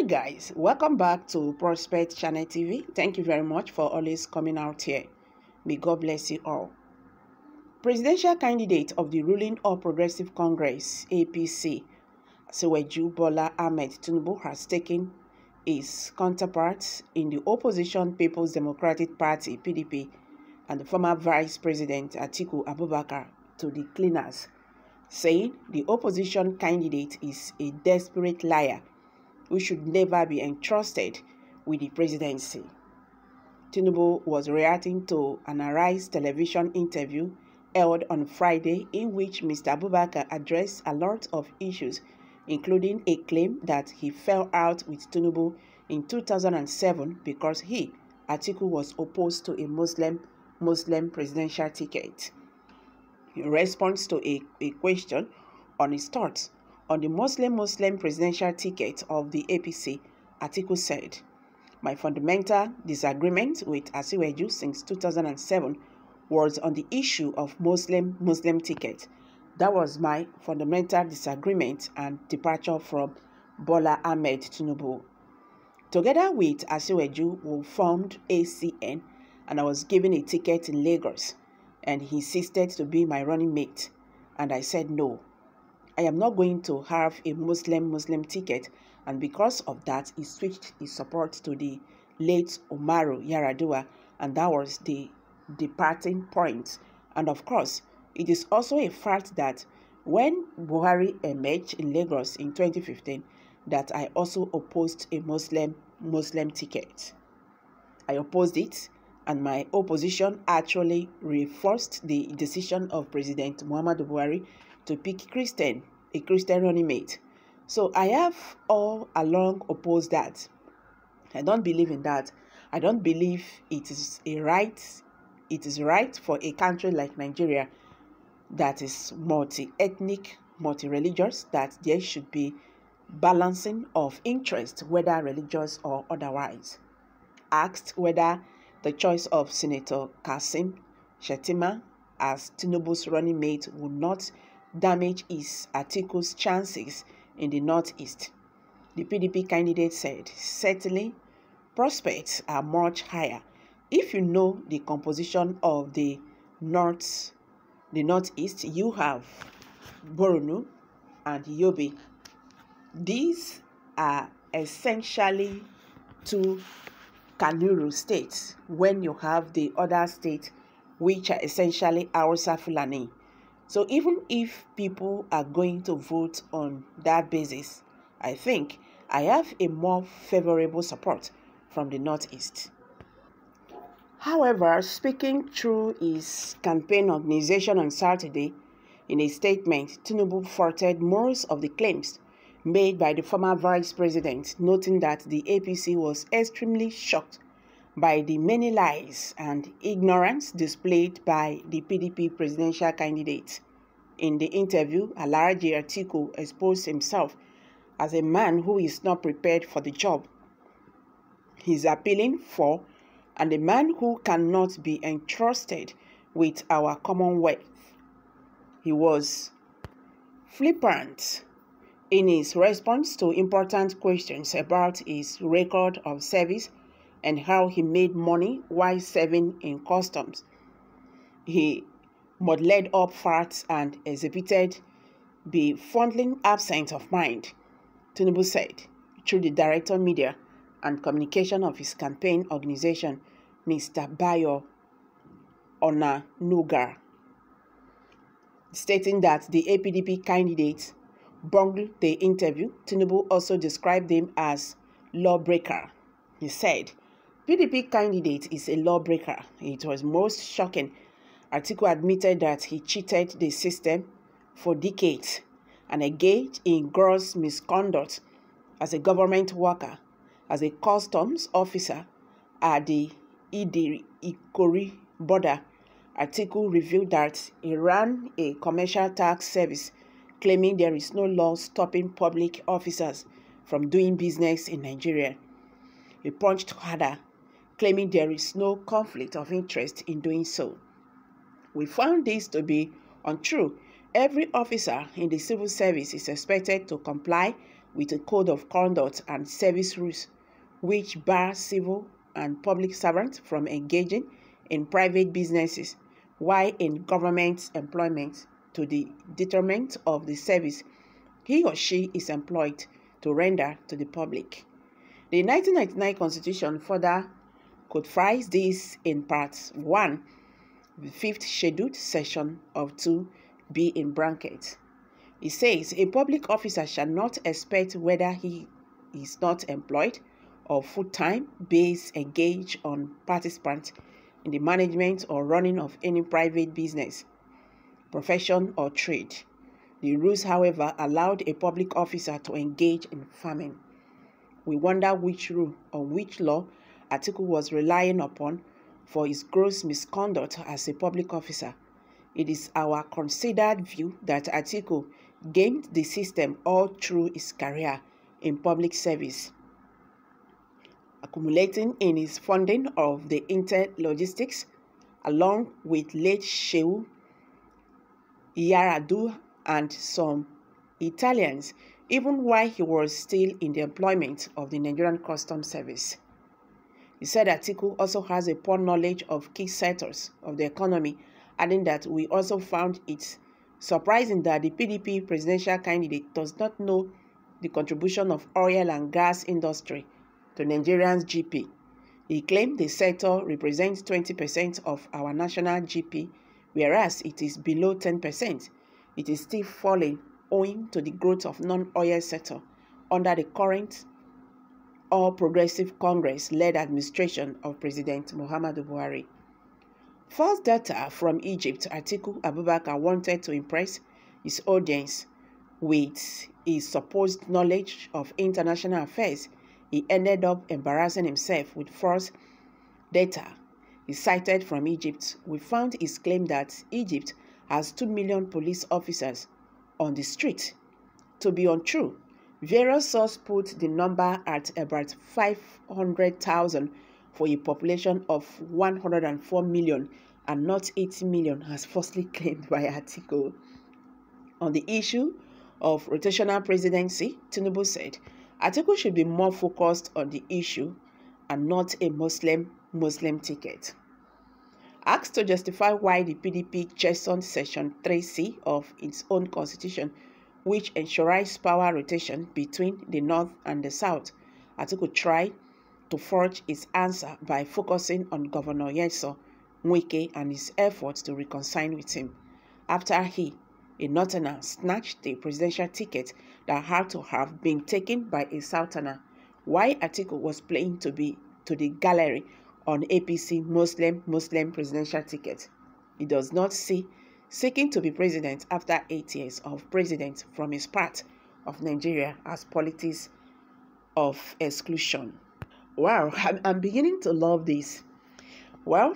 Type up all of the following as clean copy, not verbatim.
Hi guys, welcome back to Prospect Channel TV. Thank you very much for always coming out here. May God bless you all. Presidential candidate of the ruling All Progressive Congress APC, Asiwaju Bola Ahmed Tinubu, has taken his counterparts in the opposition People's Democratic Party (PDP) and the former Vice President Atiku Abubakar to the cleaners, saying the opposition candidate is a desperate liar who should never be entrusted with the presidency. Tinubu was reacting to an Arise television interview held on Friday in which Mr. Abubakar addressed a lot of issues, including a claim that he fell out with Tinubu in 2007 because he, Atiku, was opposed to a Muslim presidential ticket. In response to a question on his thoughts on the Muslim presidential ticket of the APC, Atiku said, "My fundamental disagreement with Asiwaju since 2007 was on the issue of Muslim ticket. That was my fundamental disagreement and departure from Bola Ahmed Tinubu. Together with Asiwaju, we formed ACN and I was given a ticket in Lagos and he insisted to be my running mate and I said no. I am not going to have a Muslim ticket, and because of that, he switched his support to the late Umaru Yar'Adua, and that was the departing point. And of course, it is also a fact that when Buhari emerged in Lagos in 2015, that I also opposed a Muslim ticket. I opposed it, and my opposition actually reinforced the decision of President Muhammadu Buhari to pick a Christian running mate. So I have all along opposed that. I don't believe in that. I don't believe it is right for a country like Nigeria that is multi-ethnic, multi-religious, that there should be balancing of interest, whether religious or otherwise. Asked whether the choice of Senator Kasim Shettima as Tinubu's running mate would not damage his Atiku's chances in the Northeast, the PDP candidate said, "Certainly, prospects are much higher. If you know the composition of the Northeast, you have Borno and Yobe. These are essentially two Kanuri states when you have the other states which are essentially Hausa Fulani. So even if people are going to vote on that basis, I think I have a more favorable support from the Northeast." However, speaking through his campaign organization on Saturday, in a statement, Tinubu faulted most of the claims made by the former vice president, noting that the APC was extremely shocked by the many lies and ignorance displayed by the PDP presidential candidate. In the interview, Alhaji Atiku exposed himself as a man who is not prepared for the job he's appealing for and a man who cannot be entrusted with our commonwealth. He was flippant in his response to important questions about his record of service and how he made money while serving in customs. He muddled up facts and exhibited befuddling absence of mind, Tinubu said, through the director media and communication of his campaign organization, Mr. Bayo Onanuga, stating that the APDP candidate bungled the interview. Tinubu also described him as lawbreaker. He said, "PDP candidate is a lawbreaker." It was most shocking. Atiku admitted that he cheated the system for decades and engaged in gross misconduct as a government worker, as a customs officer at the Idiri-Ikori border. Atiku revealed that he ran a commercial tax service, claiming there is no law stopping public officers from doing business in Nigeria. He punched harder, claiming there is no conflict of interest in doing so. We found this to be untrue. Every officer in the civil service is expected to comply with a code of conduct and service rules which bar civil and public servants from engaging in private businesses while in government employment to the detriment of the service he or she is employed to render to the public. The 1999 Constitution further codifies this in Part 1, the 5th Scheduled Section of 2b in brackets. It says, a public officer shall not expect whether he is not employed or full-time base engaged on participant in the management or running of any private business, profession or trade. The rules, however, allowed a public officer to engage in farming. We wonder which rule or which law Atiku was relying upon for his gross misconduct as a public officer. It is our considered view that Atiku gamed the system all through his career in public service, accumulating in his funding of the inter-logistics along with late Shehu Yar'Adua and some Italians, even while he was still in the employment of the Nigerian Customs Service. He said Atiku also has a poor knowledge of key sectors of the economy, adding that we also found it surprising that the PDP presidential candidate does not know the contribution of oil and gas industry to Nigerians' GP. He claimed the sector represents 20% of our national GP, whereas it is below 10%. It is still falling owing to the growth of non-oil sector under the current All Progressive Congress-led administration of President Muhammadu Buhari. False data from Egypt, Atiku Abubakar wanted to impress his audience with his supposed knowledge of international affairs. He ended up embarrassing himself with false data he cited from Egypt. We found his claim that Egypt has 2 million police officers on the street to be untrue. Various sources put the number at about 500,000 for a population of 104 million and not 80 million as falsely claimed by Atiku. On the issue of rotational presidency, Tinubu said Atiku should be more focused on the issue and not a Muslim ticket. Asked to justify why the PDP jettisoned Section 3C of its own constitution, which ensures power rotation between the North and the South, Atiku tried to forge his answer by focusing on Governor Nyesom Wike and his efforts to reconcile with him, after he, a Northerner, snatched the presidential ticket that had to have been taken by a Southerner, while Atiku was playing to the gallery on APC Muslim presidential ticket. He does not see seeking to be president after 8 years of president from his part of Nigeria as politics of exclusion. Wow, I'm beginning to love this. Well,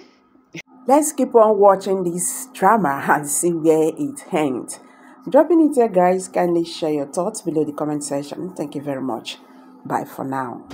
let's keep on watching this drama and see where it ends. Dropping it here, guys. Kindly share your thoughts below the comment section. Thank you very much. Bye for now.